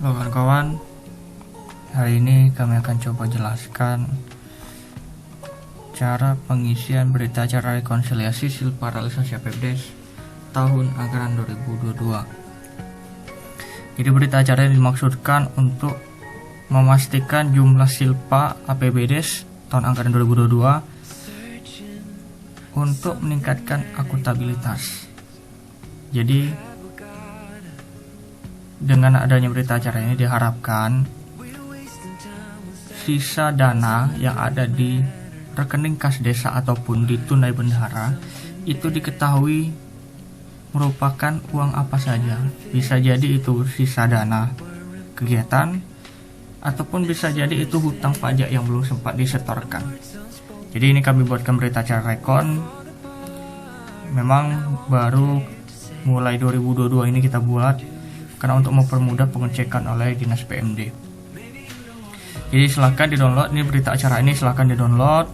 Halo kawan-kawan, hari ini kami akan coba jelaskan cara pengisian berita acara rekonsiliasi Silpa realisasi APBDes tahun anggaran 2022. Jadi berita acara yang dimaksudkan untuk memastikan jumlah Silpa APBDes tahun anggaran 2022 untuk meningkatkan akuntabilitas. Jadi dengan adanya berita acara ini diharapkan sisa dana yang ada di rekening kas desa ataupun di tunai bendahara itu diketahui merupakan uang apa saja. Bisa jadi itu sisa dana kegiatan ataupun bisa jadi itu hutang pajak yang belum sempat disetorkan. Jadi ini kami buatkan berita acara rekon. Memang baru mulai 2022 ini kita buat karena untuk mempermudah pengecekan oleh Dinas PMD. Jadi silahkan di-download, ini berita acara ini silahkan di-download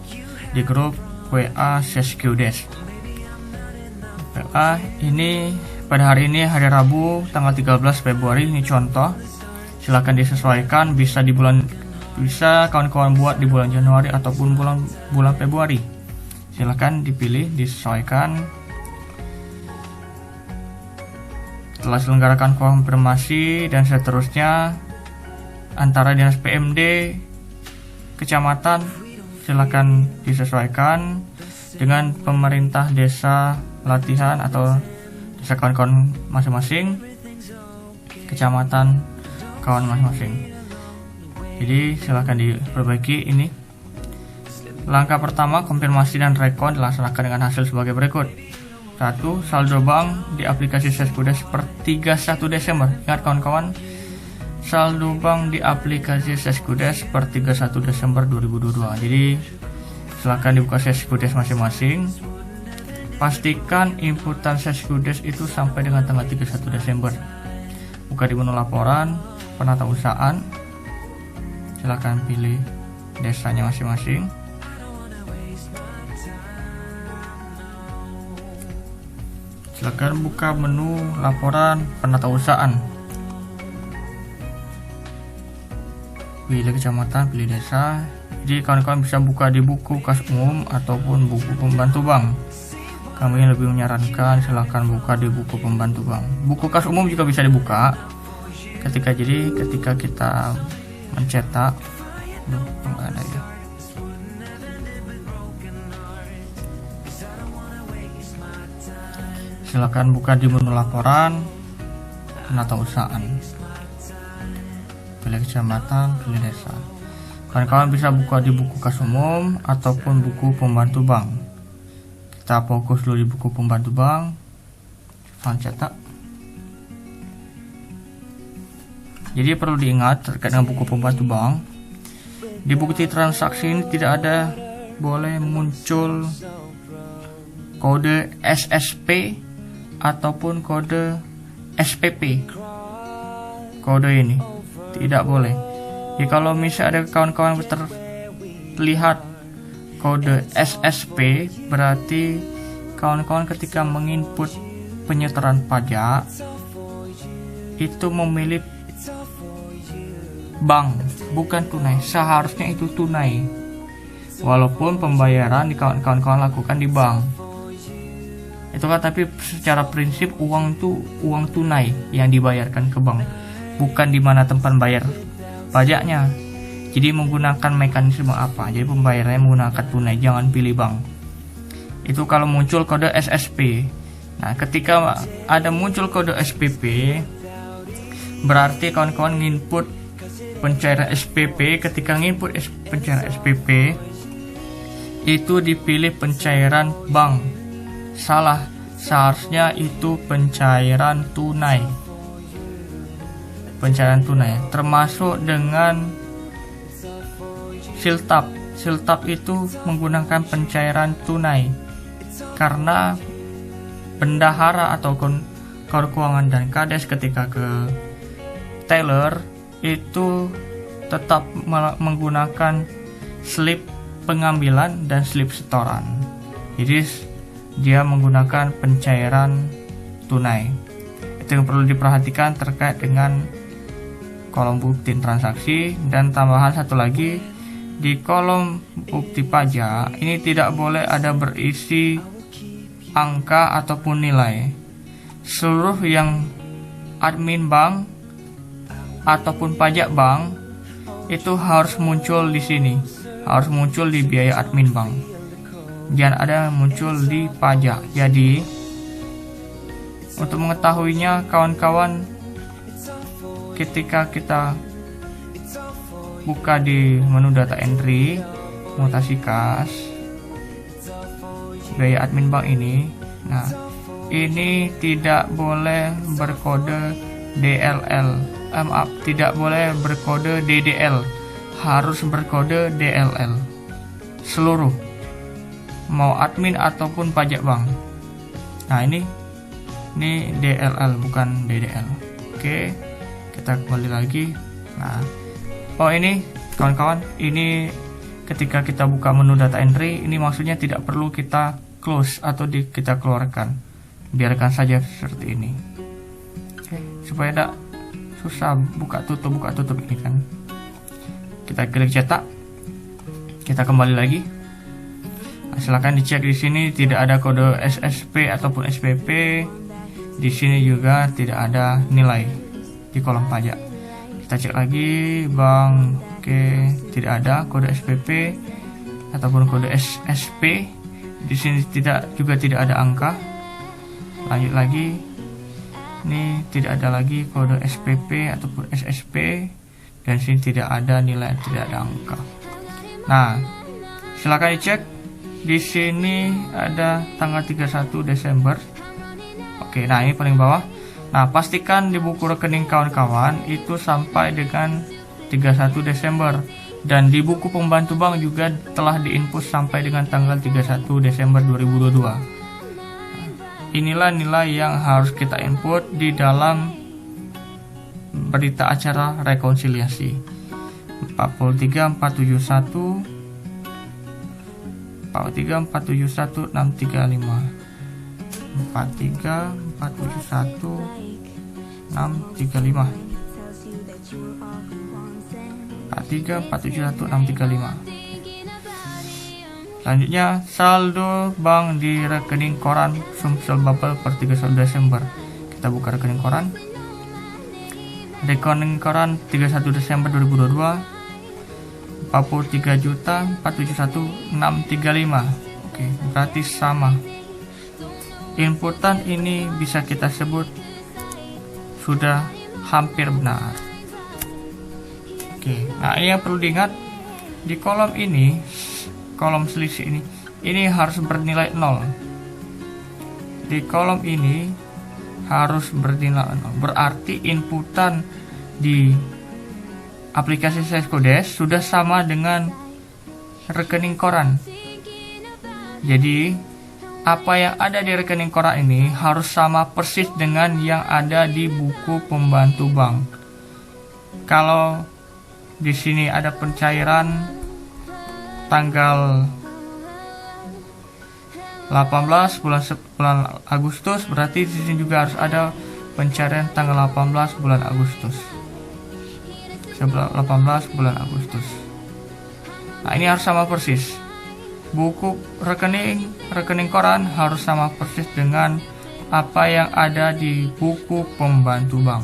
di grup WA Seskudes. WA ini pada hari ini hari Rabu tanggal 13 Februari, ini contoh. Silahkan disesuaikan, bisa kawan-kawan buat di bulan Januari ataupun bulan Februari. Silahkan dipilih, disesuaikan. Telah selenggarakan konfirmasi dan seterusnya antara Dinas PMD, kecamatan, silakan disesuaikan dengan pemerintah desa latihan atau desa kawan-kawan masing-masing, kecamatan kawan masing-masing. Jadi silakan diperbaiki ini. Langkah pertama, konfirmasi dan rekon dilaksanakan dengan hasil sebagai berikut. 1. Saldo bank di aplikasi Seskudes per 31 Desember. Ingat kawan-kawan, saldo bank di aplikasi Seskudes per 31 Desember 2022. Jadi silakan dibuka Seskudes masing-masing. Pastikan inputan Seskudes itu sampai dengan tanggal 31 Desember. Buka di menu laporan, penatausahaan. Silakan pilih desanya masing-masing. Silakan buka menu laporan penatausahaan. Pilih kecamatan, pilih desa. Jadi kawan-kawan bisa buka di buku kas umum ataupun buku pembantu bank. Kami lebih menyarankan silakan buka di buku pembantu bank. Buku kas umum juga bisa dibuka. Ketika kita mencetak, silakan buka di menu laporan penatausahaan. Pilih kecamatan, pilih desa. Kawan-kawan bisa buka di buku kas umum ataupun buku pembantu bank. Kita fokus dulu di buku pembantu bank. Cetak. Jadi perlu diingat terkait dengan buku pembantu bank, di bukti transaksi ini tidak ada boleh muncul kode SSP ataupun kode SPP. Kode ini tidak boleh. Jadi kalau misalnya ada kawan-kawan terlihat kode SSP, berarti kawan-kawan ketika menginput penyetoran pajak itu memilih bank, bukan tunai. Seharusnya itu tunai, walaupun pembayaran di kawan-kawan lakukan di bank. Itu kan, tapi secara prinsip uang itu uang tunai yang dibayarkan ke bank, bukan di mana tempat bayar pajaknya. Jadi menggunakan mekanisme apa? Jadi pembayarannya menggunakan tunai, jangan pilih bank. Itu kalau muncul kode SSP. Nah, ketika ada muncul kode SPP, berarti kawan-kawan nginput pencairan SPP. Ketika nginput pencairan SPP, itu dipilih pencairan bank. Salah, seharusnya itu pencairan tunai. Pencairan tunai termasuk dengan siltap. Siltap itu menggunakan pencairan tunai, karena bendahara atau keuangan dan kades ketika ke teller itu tetap menggunakan slip pengambilan dan slip setoran. Jadi dia menggunakan pencairan tunai. Itu yang perlu diperhatikan terkait dengan kolom bukti transaksi, dan tambahan satu lagi di kolom bukti pajak ini tidak boleh ada berisi angka ataupun nilai. Seluruh yang admin bank ataupun pajak bank itu harus muncul di sini, harus muncul di biaya admin bank, jangan ada muncul di pajak. Jadi untuk mengetahuinya kawan-kawan, ketika kita buka di menu data entry, mutasi kas, biaya admin bank ini, nah ini tidak boleh berkode DLL, tidak boleh berkode DDL, harus berkode DLL seluruh, mau admin ataupun pajak bank. Nah ini DLL bukan DDL. Oke, kita kembali lagi. Nah, ini kawan-kawan, ini ketika kita buka menu data entry, ini maksudnya tidak perlu kita close atau kita keluarkan, biarkan saja seperti ini. Oke, supaya tidak susah buka tutup ini kan. Kita klik cetak, kita kembali lagi. Nah, silahkan dicek di sini tidak ada kode SSP ataupun SPP. Di sini juga tidak ada nilai di kolom pajak. Kita cek lagi bank, oke, tidak ada kode SPP ataupun kode SSP. Di sini juga tidak ada angka. Lanjut lagi, ini tidak ada lagi kode SPP ataupun SSP, dan sini tidak ada nilai, tidak ada angka. Nah, silakan dicek. Di sini ada tanggal 31 Desember. Oke, nah ini paling bawah. Nah, pastikan di buku rekening kawan-kawan itu sampai dengan 31 Desember. Dan di buku pembantu bank juga telah diinput sampai dengan tanggal 31 Desember 2022. Inilah nilai yang harus kita input di dalam berita acara rekonsiliasi. 43471 635. 43471 635. Selanjutnya, saldo bank di rekening koran Sumsel Bubble per 31 Desember. Kita buka rekening koran. Rekening koran 31 Desember 2022 43.471.635. Oke, berarti sama. Inputan ini bisa kita sebut sudah hampir benar. Oke, nah ini yang perlu diingat, di kolom ini, kolom selisih ini harus bernilai 0. Di kolom ini harus bernilai 0. Berarti inputan di aplikasi Sescodes sudah sama dengan rekening koran. Jadi apa yang ada di rekening koran ini harus sama persis dengan yang ada di buku pembantu bank. Kalau di sini ada pencairan tanggal 18 bulan Agustus, berarti di sini juga harus ada pencairan tanggal 18 bulan Agustus. 18 bulan Agustus. Nah, ini harus sama persis. Buku rekening koran harus sama persis dengan apa yang ada di buku pembantu bank.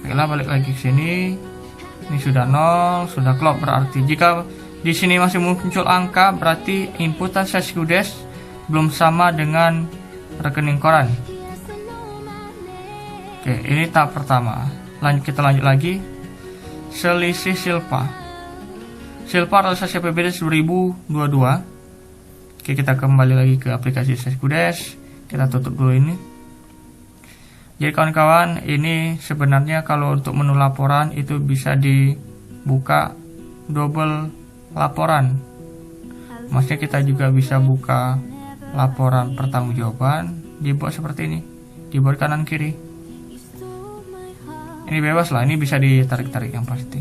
Baiklah, balik lagi ke sini. Ini sudah 0, sudah klop, berarti jika di sini masih muncul angka, berarti inputan Sescodes belum sama dengan rekening koran. Oke, ini tahap pertama. Kita lanjut lagi. Selisih silpa. Silpa realisasi APBD 2022. Oke, kita kembali lagi ke aplikasi Sescodes. Kita tutup dulu ini. Jadi kawan-kawan, ini sebenarnya kalau untuk menu laporan itu bisa dibuka double laporan. Maksudnya kita juga bisa buka laporan pertanggungjawaban, dibuat seperti ini, dibuat kanan kiri. Ini bebas lah, ini bisa ditarik-tarik yang pasti.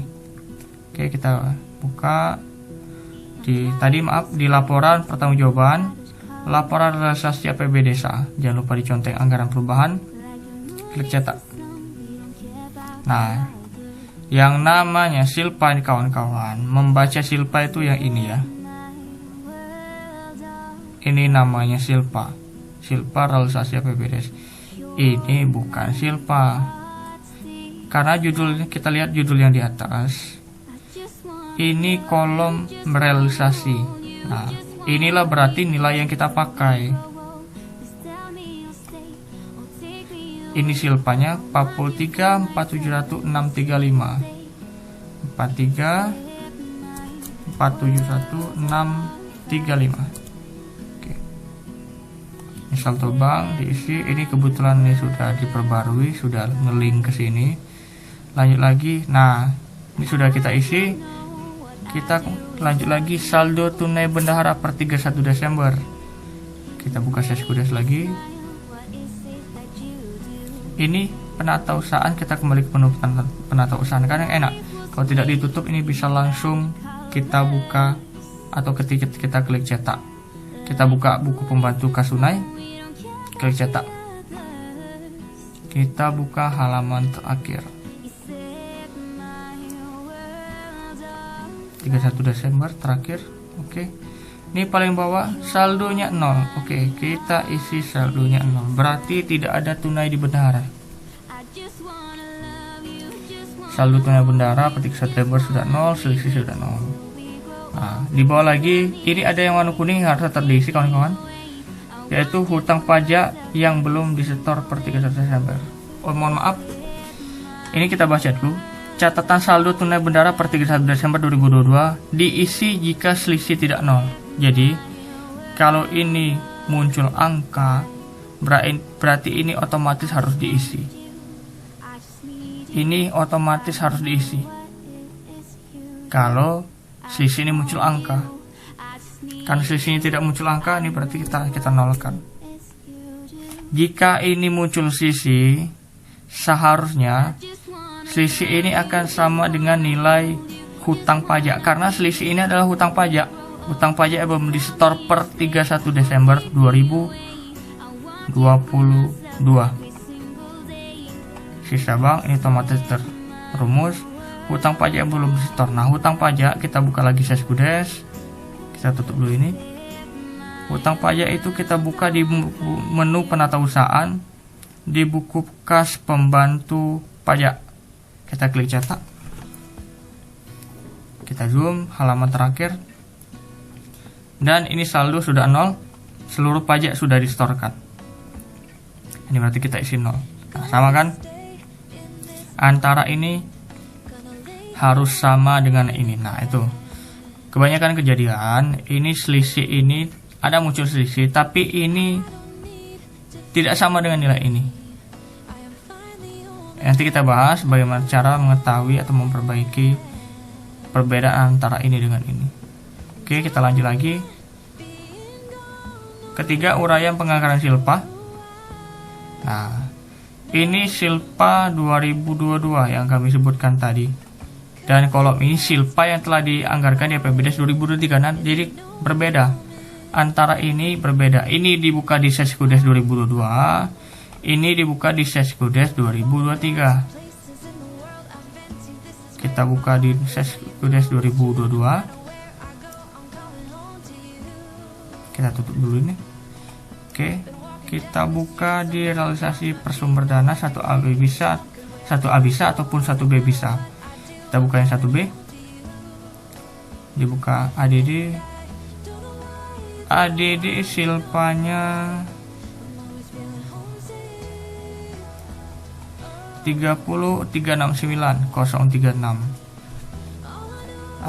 Oke, kita buka di laporan pertanggungjawaban, laporan realisasi APBD desa. Jangan lupa dicontek anggaran perubahan. Klik cetak. Nah, yang namanya Silpa nih kawan-kawan. Membaca Silpa itu yang ini ya. Ini namanya Silpa realisasi APBDes. Ini bukan Silpa. Karena judulnya, kita lihat judul yang di atas. Ini kolom realisasi. Nah, inilah berarti nilai yang kita pakai. Ini Silpanya 43 4700 635. 43 471 635. Oke. Ini saldo bank diisi. Ini kebetulan ini sudah diperbarui, sudah ngelink ke sini. Lanjut lagi. Nah, ini sudah kita isi. Kita lanjut lagi saldo tunai bendahara per 31 Desember. Kita buka Seskudes lagi. Ini penatausahaan, kita kembali ke menu penatausahaan. Karena enak, kalau tidak ditutup ini bisa langsung kita buka atau ketika kita klik cetak. Kita buka buku pembantu kas tunai, klik cetak. Kita buka halaman terakhir. 31 Desember terakhir. Oke. Ini paling bawah saldonya 0. Oke, kita isi saldonya 0. Berarti tidak ada tunai di bendahara. Saldo tunai bendahara petik September sudah 0, selisih sudah 0. Nah, di bawah lagi ini ada yang warna kuning harus tetap diisi kawan-kawan. Yaitu hutang pajak yang belum disetor per 31 Desember. Oh, mohon maaf. Ini kita baca dulu. Catatan saldo tunai bendahara per 31 Desember 2022 diisi jika selisih tidak 0. Jadi, kalau ini muncul angka, berarti ini otomatis harus diisi. Ini otomatis harus diisi. Kalau selisih ini muncul angka. Karena selisih ini tidak muncul angka, ini berarti kita nolkan. Jika ini muncul selisih, seharusnya selisih ini akan sama dengan nilai hutang pajak. Karena selisih ini adalah hutang pajak. Hutang pajak yang belum disetor per 31 Desember 2022. Sisa bank ini otomatis terrumus. Hutang pajak yang belum disetor. Nah, hutang pajak kita buka lagi Seskudes. Kita tutup dulu ini. Hutang pajak itu kita buka di menu penatausahaan di buku kas pembantu pajak. Kita klik cetak. Kita zoom halaman terakhir. Dan ini saldo sudah 0. Seluruh pajak sudah disetorkan. Ini berarti kita isi 0. Nah, sama kan? Antara ini harus sama dengan ini. Nah, itu. Kebanyakan kejadian, ini selisih ini, ada muncul selisih, tapi ini tidak sama dengan nilai ini. Nanti kita bahas bagaimana cara mengetahui atau memperbaiki perbedaan antara ini dengan ini. Oke, kita lanjut lagi. Ketiga, uraian penganggaran Silpa. Nah, ini Silpa 2022 yang kami sebutkan tadi. Dan kolom ini Silpa yang telah dianggarkan di APBDes 2023. Nah, jadi berbeda. Antara ini berbeda. Ini dibuka di Seskudes 2022. Ini dibuka di Seskudes 2023. Kita buka di Seskudes 2022. Kita tutup dulu ini. Oke, kita buka di realisasi persumber dana 1AB bisa, 1A bisa ataupun 1B bisa. Kita buka yang 1B. Dibuka ADD. ADD Silpanya 30369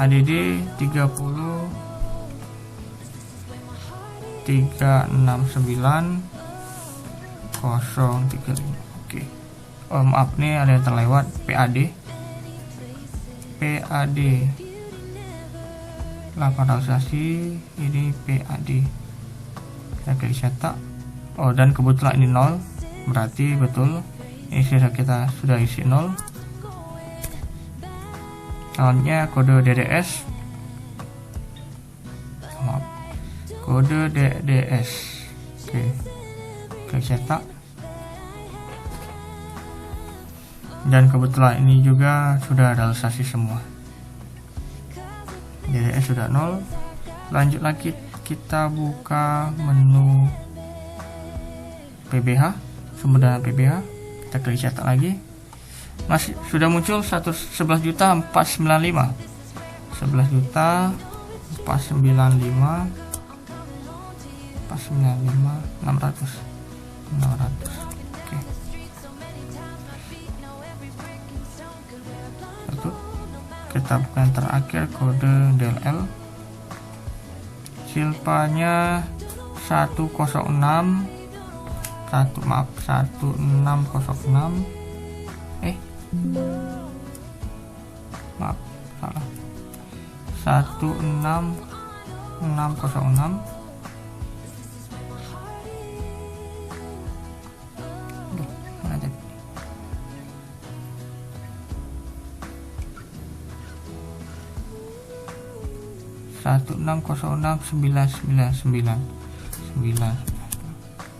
ADD 30 369 035. Oke. Oh, maaf nih ada yang terlewat. PAD 8 realisasi, ini PAD. Kita klik cetak. Oh, dan kebetulan ini 0, berarti betul ini kita sudah isi 0. Selanjutnya kode DDS. Maaf, kode DDS. Oke, klik cetak. Dan kebetulan ini juga sudah realisasi semua. DDS sudah 0. Lanjut lagi, kita buka menu PBH, sumber dana PBH. Kita klik cetak lagi. Masih sudah muncul 11.495. 11.495 600. Oke. Satu. Kita buka yang terakhir, kode DLL. Silpanya 106 1606. Maaf, salah. 16606. Mana tadi? 1606999.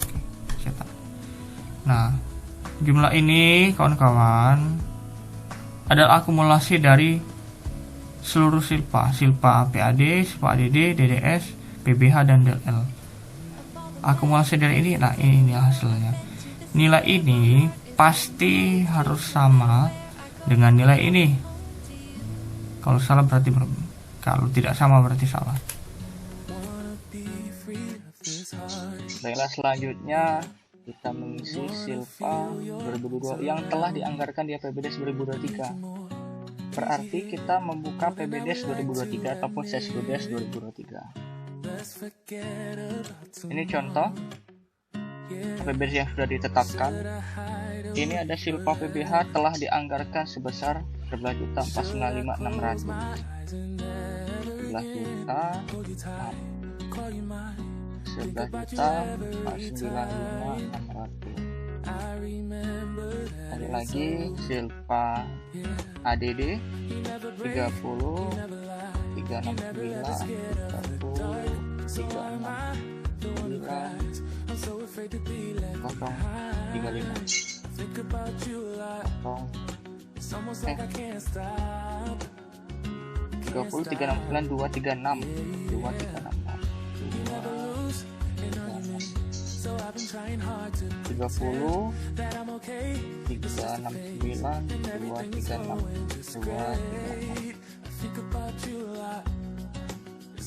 Oke, cetak. Nah, jumlah ini kawan-kawan adalah akumulasi dari seluruh silpa PAD, silpa ADD, DDS, PBH, dan DLL. Akumulasi dari ini, nah ini hasilnya. Nilai ini pasti harus sama dengan nilai ini. Kalau salah berarti kalau tidak sama berarti salah. Baiklah, selanjutnya kita mengisi silpa 2022 yang telah dianggarkan di APBDes 2023. Berarti kita membuka PBDes 2023 ataupun Seskudes 2023. Ini contoh APBDes yang sudah ditetapkan. Ini ada silpa PBH telah dianggarkan sebesar 11.495.600. 11.495.600. Ada lagi silpa ADD 30 369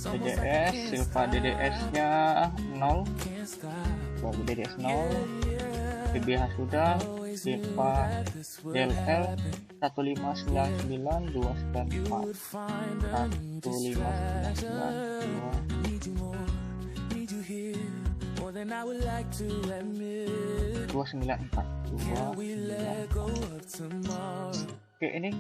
DDS, silpa DDS nya 0, DDS 0, PBH sudah, silpa DLL 1599294 294. Oke, ini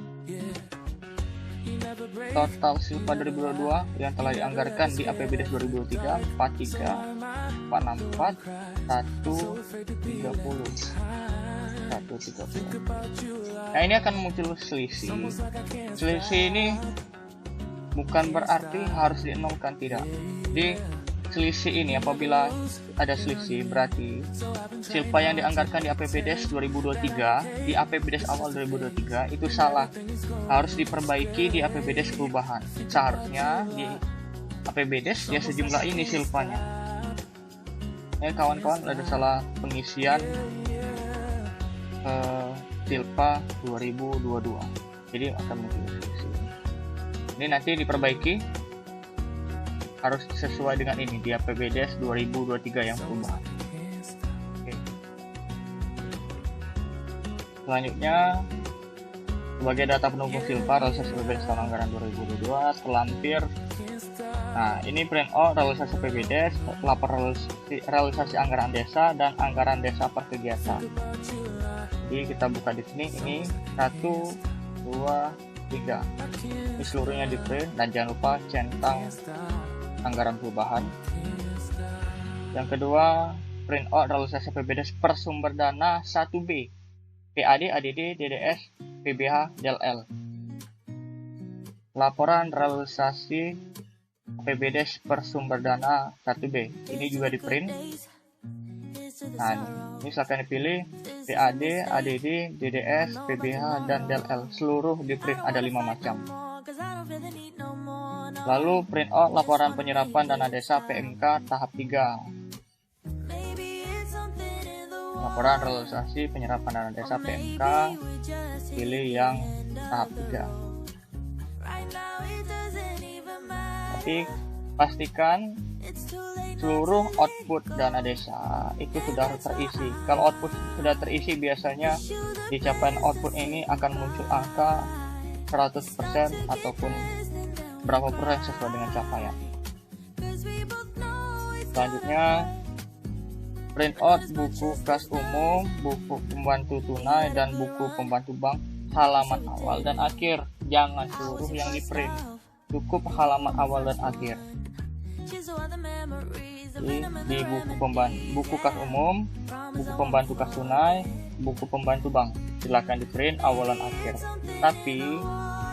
total silpa 2022 yang telah dianggarkan di APBDes 2023 43 464 130. Nah, ini akan muncul selisih. Selisih ini bukan berarti harus dinolkan, tidak. Di selisih ini, apabila ada selisih, berarti silpa yang dianggarkan di APBDes 2023 di APBDes awal 2023 itu salah, harus diperbaiki di APBDes perubahan. Seharusnya di APBDes ya sejumlah ini silpanya. Kawan-kawan, ada salah pengisian silpa 2022, jadi akan muncul selisih. Ini nanti diperbaiki, harus sesuai dengan ini di APBDes 2023 yang perubahan. Oke. Selanjutnya, sebagai data pendukung silpa realisasi APBDes tahun anggaran 2022 terlampir. Nah, ini print out realisasi APBDes, lapor realisasi anggaran desa dan anggaran desa per kegiatan. Jadi kita buka di sini, ini 1, 2, 3. Ini seluruhnya di print, dan jangan lupa centang anggaran perubahan. Yang kedua, print out realisasi APBDes per sumber dana 1B, PAD, ADD, DDS, PBH, DLL. Laporan realisasi APBDes per sumber dana 1B. Ini juga di print. Nah, ini silakan dipilih DAD, ADD, DDS, PBH, dan DLL. Seluruh di print ada 5 macam. Lalu print out laporan penyerapan dana desa PMK tahap 3. Laporan realisasi penyerapan dana desa PMK, pilih yang tahap 3. Tapi pastikan seluruh output dana desa itu sudah terisi. Kalau output sudah terisi, biasanya di capaian output ini akan muncul angka 100% ataupun berapa persen sesuai dengan capaian. Selanjutnya, print out buku kas umum, buku pembantu tunai, dan buku pembantu bank halaman awal dan akhir. Jangan seluruh yang di print, cukup halaman awal dan akhir. Di buku kas umum, buku pembantu kas tunai, buku pembantu bank, silakan di print awal dan akhir. Tapi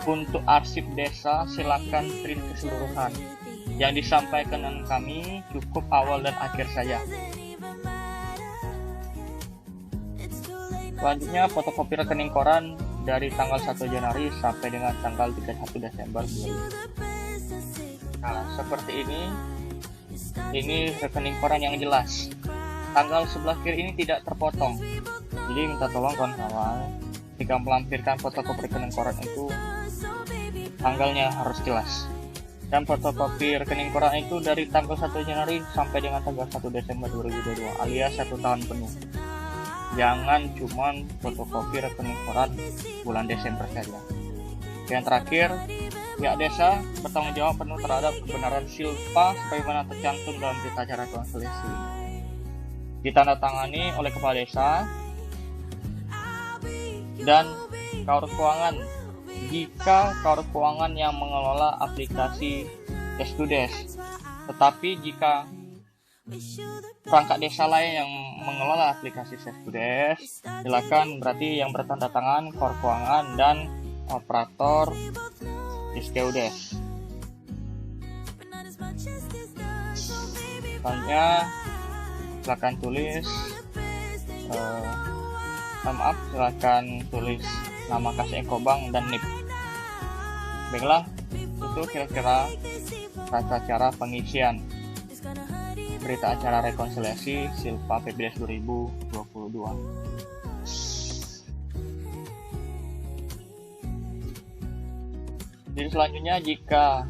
untuk arsip desa silakan print keseluruhan. Yang disampaikan dengan kami cukup awal dan akhir saja. Selanjutnya, fotokopi rekening koran dari tanggal 1 Januari sampai dengan tanggal 31 Desember 2020. Nah, seperti ini. Ini rekening koran yang jelas. Tanggal sebelah kiri ini tidak terpotong. Jadi minta tolong kawan-kawan, jika melampirkan fotokopi rekening koran itu tanggalnya harus jelas. Dan fotokopi rekening koran itu dari tanggal 1 Januari sampai dengan tanggal 1 Desember 2022 alias 1 tahun penuh. Jangan cuma fotokopi rekening koran bulan Desember saja. Yang terakhir, pihak desa bertanggung jawab penuh terhadap kebenaran silpa sebagaimana tercantum dalam berita acara rekonsiliasi. Ditandatangani oleh kepala desa dan kaur keuangan jika kaur keuangan yang mengelola aplikasi Deskudes. Tetapi jika perangkat desa lain yang mengelola aplikasi Deskudes, silakan berarti yang bertanda tangan kaur keuangan dan operator Deskudes. Selanjutnya silakan tulis silakan tulis nama kas Ekobank dan NIP. Baiklah, itu kira-kira tata cara pengisian berita acara rekonsiliasi Silpa PBDS 2022. Jadi selanjutnya, jika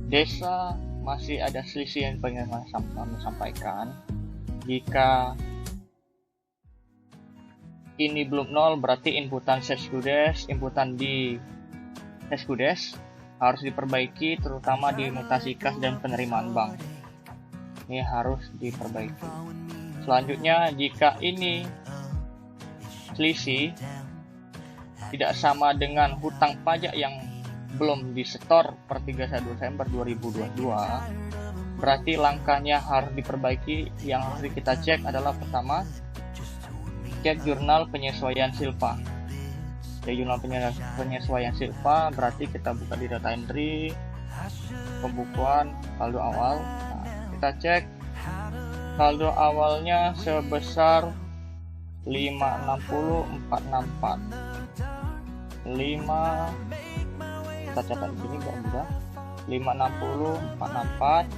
desa masih ada selisih yang pengen kami sampaikan, jika ini belum nol, berarti inputan Deskudes, inputan di Deskudes harus diperbaiki, terutama di mutasi kas dan penerimaan bank. Ini harus diperbaiki. Selanjutnya, jika ini selisih tidak sama dengan hutang pajak yang belum disetor per 31 Desember 2022, berarti langkahnya harus diperbaiki. Yang harus kita cek adalah pertama, cek jurnal penyesuaian silpa. Cek jurnal penyesuaian silpa berarti kita buka di data entry, pembukuan, saldo awal. Nah, kita cek saldo awalnya sebesar 560.464. 5 kita catat di sini enggak mudah. 560.464.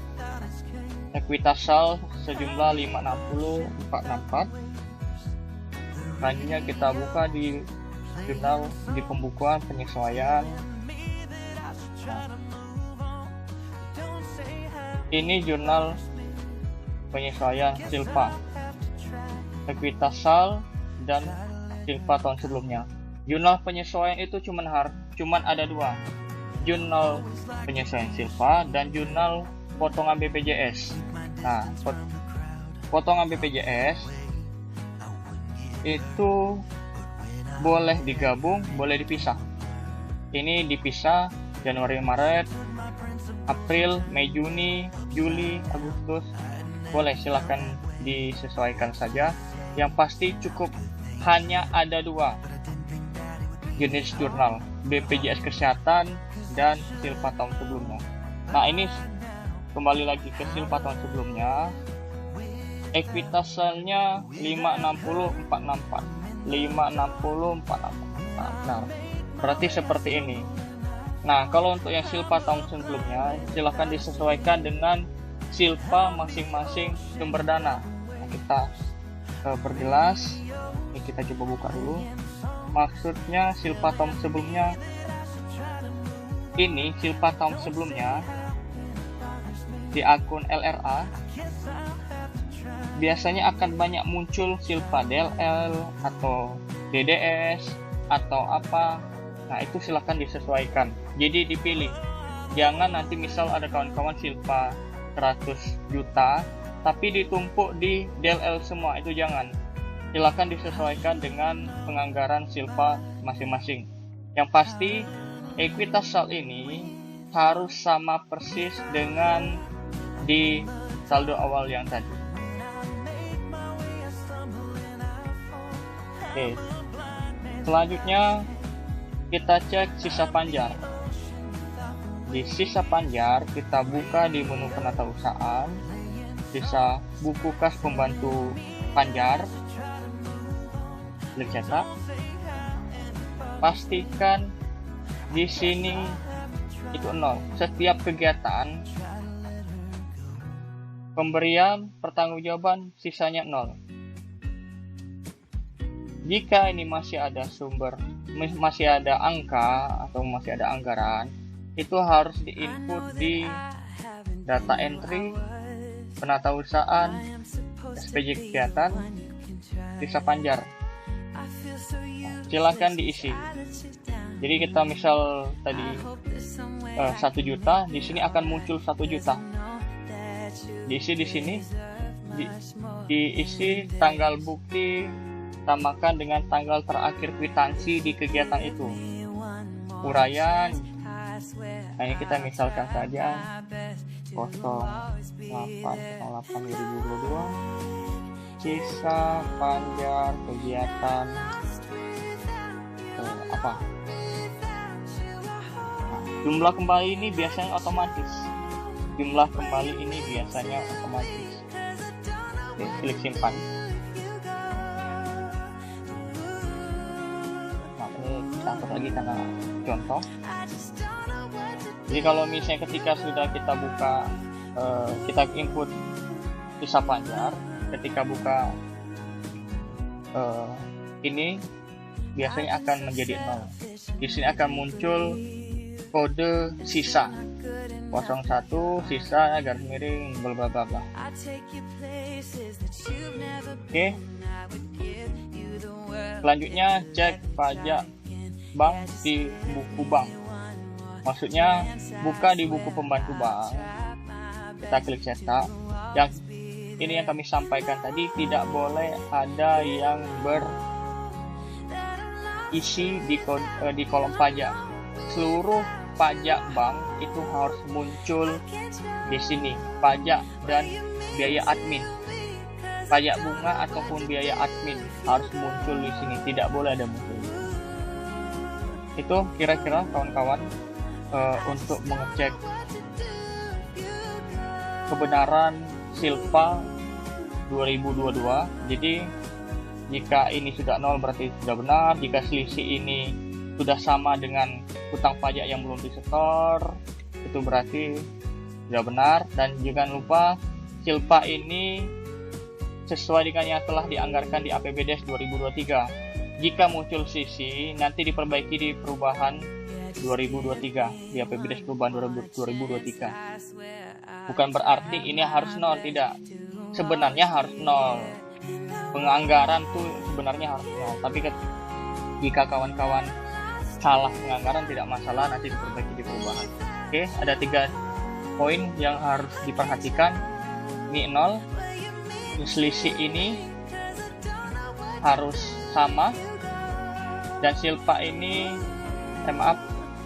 Ekuitas sal sejumlah 560.464. Selanjutnya kita buka di jurnal di pembukuan penyesuaian. Nah, ini jurnal penyesuaian silpa, ekuitas sal dan silpa tahun sebelumnya. Jurnal penyesuaian itu cuman ada dua, jurnal penyesuaian silpa dan jurnal potongan BPJS. Nah, potongan BPJS itu boleh digabung, boleh dipisah. Ini dipisah Januari, Maret, April, Mei, Juni, Juli, Agustus. Boleh, silahkan disesuaikan saja. Yang pasti cukup hanya ada dua jenis jurnal, BPJS Kesehatan dan silpa tahun sebelumnya. Nah, ini kembali lagi ke silpa tahun sebelumnya. ekuitas salnya 560 464 560 464. Nah, berarti seperti ini. Nah, kalau untuk yang silpa tahun sebelumnya, silahkan disesuaikan dengan silpa masing-masing sumber dana. Nah, kita perjelas. Ini kita coba buka dulu. Maksudnya silpa tahun sebelumnya, ini silpa tahun sebelumnya di akun LRA biasanya akan banyak muncul silpa DLL atau DDS atau apa. Nah, itu silahkan disesuaikan. Jadi dipilih. Jangan nanti misal ada kawan-kawan silpa 100 juta tapi ditumpuk di DLL semua, itu jangan. Silahkan disesuaikan dengan penganggaran silpa masing-masing. Yang pasti ekuitas sal ini harus sama persis dengan di saldo awal yang tadi. Oke. Selanjutnya kita cek sisa panjar. Di sisa panjar kita buka di menu penatausahaan, sisa buku kas pembantu panjar, klik cetak. Pastikan di sini itu 0. Setiap kegiatan pemberian pertanggungjawaban sisanya 0. Jika ini masih ada masih ada angka atau masih ada anggaran, itu harus diinput di data entry, penatausahaan, SPJ kegiatan, sisa panjar. Silakan diisi. Jadi kita misal tadi 1 juta, di sini akan muncul 1 juta. Diisi di sini, diisi tanggal bukti tambahkan dengan tanggal terakhir kwitansi di kegiatan itu. Uraian, nah ini kita misalkan saja 08/08/2022 sisa panjar kegiatan apa. Nah, jumlah kembali ini biasanya otomatis. Oke, klik simpan. Kita hapus lagi karena contoh. Jadi kalau misalnya ketika sudah kita buka, kita input sisa panjar, ketika buka ini biasanya akan menjadi 0. Di sini akan muncul kode sisa 01 sisa garis miring bla bla bla. Oke. Selanjutnya cek pajak bank di buku bank. Maksudnya buka di buku pembantu bank. Kita klik cetak. Yang ini yang kami sampaikan tadi, tidak boleh ada yang berisi di kolom pajak. Seluruh pajak bank itu harus muncul di sini. Pajak dan biaya admin. Pajak bunga ataupun biaya admin harus muncul di sini, tidak boleh ada muncul. Itu kira-kira kawan-kawan untuk mengecek kebenaran silpa 2022. Jadi jika ini sudah 0 berarti sudah benar. Jika selisih ini sudah sama dengan hutang pajak yang belum disetor, itu berarti sudah benar. Dan jangan lupa silpa ini sesuai dengan yang telah dianggarkan di APBDes 2023. Jika muncul sisi, nanti diperbaiki di perubahan 2023, di APBDes perubahan 2023. Bukan berarti ini harus 0, tidak. Sebenarnya harus 0. Penganggaran tuh sebenarnya harus 0. Tapi jika kawan-kawan salah penganggaran tidak masalah, nanti diperbaiki di perubahan. Oke, ada 3 poin yang harus diperhatikan. Ini 0. Selisih ini harus sama, dan silpa ini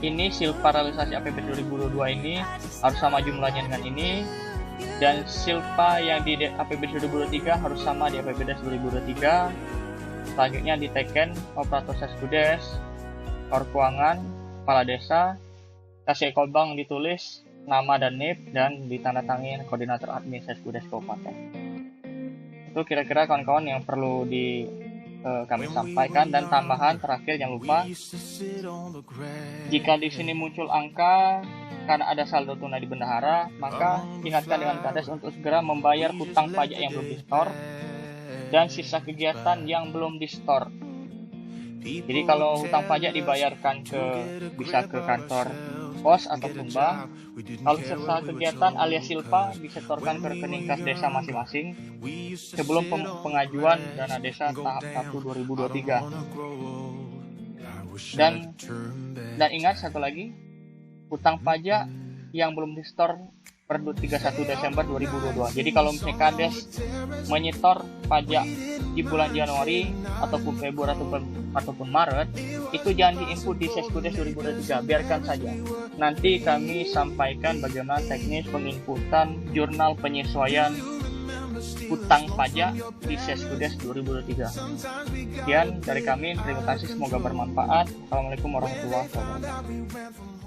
ini silpa realisasi APBD 2022 ini harus sama jumlahnya dengan ini, dan silpa yang di APBD 2023 harus sama di APBD 2023. Selanjutnya diteken operator Seskudes, keuangan, kepala desa, kasih ekol bank ditulis nama dan NIP, dan ditandatangani koordinator admin Seskudes Kabupaten. Itu kira-kira kawan-kawan yang perlu kami sampaikan. Dan tambahan terakhir, jangan lupa, jika di sini muncul angka karena ada saldo tunai di bendahara, maka ingatkan dengan Kades untuk segera membayar hutang pajak yang belum di-store dan sisa kegiatan yang belum di-store. Jadi kalau hutang pajak dibayarkan bisa ke kantor pos ataupun bank. Kalau sisa kegiatan alias silpa disetorkan ke rekening kas desa masing-masing sebelum pengajuan dana desa tahap 1 2023. Dan ingat satu lagi, hutang pajak yang belum di-store per 31 Desember 2022. Jadi kalau misalnya Kades menyetor pajak di bulan Januari ataupun Februari ataupun Maret, itu jangan diinput di Seskudes 2023, biarkan saja. Nanti kami sampaikan bagaimana teknis penginputan jurnal penyesuaian hutang pajak di Seskudes 2023. Sekian dari kami, terima kasih, semoga bermanfaat. Assalamualaikum warahmatullahi wabarakatuh.